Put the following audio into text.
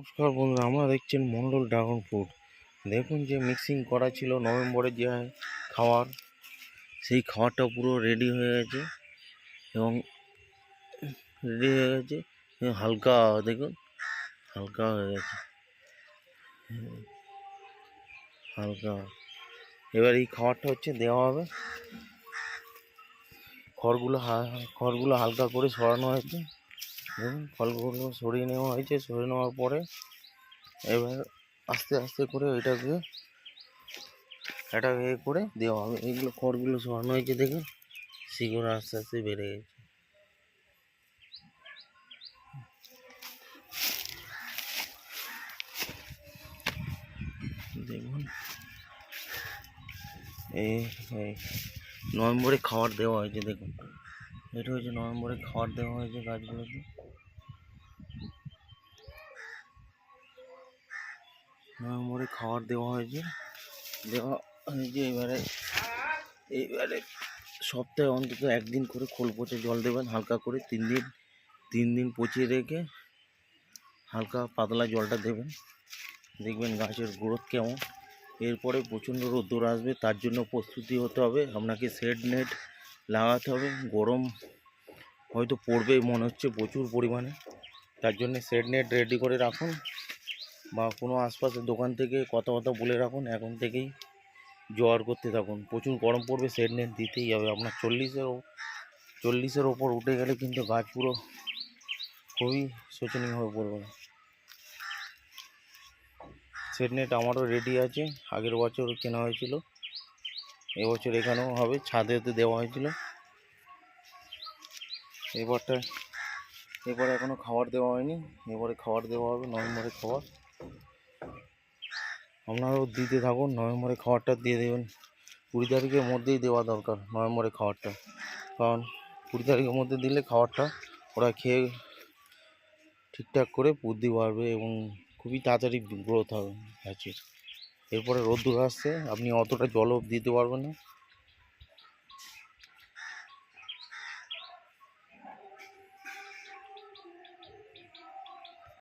নমস্কার বন্ধুরা, আমরা দেখছেন মন্ডল ড্রাগন ফ্রুট। দেখুন যে মিক্সিং করা ছিল নভেম্বরে যে খাওয়ার, সেই খাওয়ারটা পুরো রেডি হয়ে গেছে এবং হালকা, দেখুন হালকা হয়ে গেছে, হালকা। এবার এই খাবারটা হচ্ছে দেওয়া হবে। খড়গুলো হালকা করে সরানো হয়েছে। দেখুন ফলগুলো সরিয়ে নেওয়া হয়েছে। সরিয়ে নেওয়ার পরে এবার আস্তে আস্তে করে এটাকে করে দেওয়া হবে। এইগুলো খড়গুলো সরানো হয়েছে, দেখুন শিকড় আস্তে আস্তে বেড়ে গেছে। দেখুন এই নভেম্বরে খাবার দেওয়া হয়েছে। দেখুন এটা হচ্ছে নভেম্বরে খাবার দেওয়া হয়েছে গাছগুলোকে। নভেম্বরে খাবার দেওয়া হয়েছে। এইবারে সপ্তাহে অন্তত একদিন করে খোল পচে জল দেবেন, হালকা করে। 3 দিন পচিয়ে রেখে হালকা পাতলা জলটা দেবেন, দেখবেন গাছের গ্রোথ কেমন। এরপরে প্রচণ্ড রোদ্দুর আসবে, তার জন্য প্রস্তুতি হতে হবে। আপনাকে শেড নেট লাগাতে হবে। গরম হয়তো পড়বে মনে হচ্ছে প্রচুর পরিমাণে, তার জন্য শেড নেট রেডি করে রাখুন, বা কোনো আশপাশের দোকান থেকে কথা বলে রাখুন। এখন থেকেই জোগাড় করতে থাকুন। প্রচুর গরম পড়বে, শেড নেট দিতেই হবে। আপনার 40-এর ওপর উঠে গেলে কিন্তু গাছ পুরো খুবই শোচনীয় হয়ে পড়বে। শেড নেট আমারও রেডি আছে, আগের বছর কেনা হয়েছিল, এবছর এখানেও হবে। ছাদেতে দেওয়া হয়েছিল। এবারে এখনও খাবার দেওয়া হয়নি, এবারে খাবার দেওয়া হবে। নভেম্বরে খাবার আপনারাও দিতে থাকুন। নভেম্বরে খাবারটা দিয়ে দেবেন। 20 তারিখের মধ্যেই দেওয়া দরকার নভেম্বরে খাবারটা, কারণ 20 তারিখের মধ্যে দিলে খাবারটা ওরা খেয়ে ঠিকঠাক করে বুদ্ধি বাড়বে এবং খুবই তাড়াতাড়ি গ্রোথ হবে গাছের। এরপরে রোদ্দুর আসছে, আপনি অতটা জলও দিতে পারবেন না।